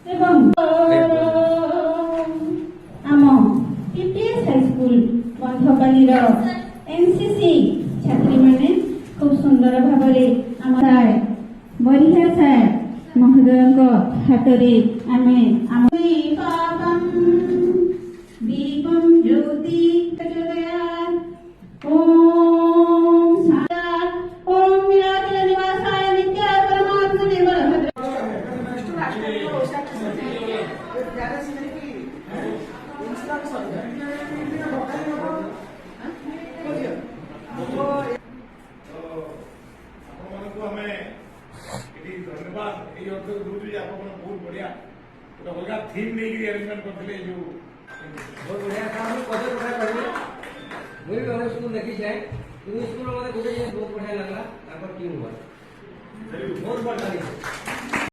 एवं आम PPS high school बंधपाली NCC छात्री माने खूब सुंदर भाव बढ़िया सार महोदय हाथ दीपम ज्योति धन्यवाद ये बहुत बढ़िया अलग थीम नहीं अरेंजमेंट करते जो बहुत बढ़िया काम पदक उठा कर मुझे भी हमें स्कूल देखी जाए स्कूल बहुत बढ़िया लगला टीम हुआ बहुत बढ़िया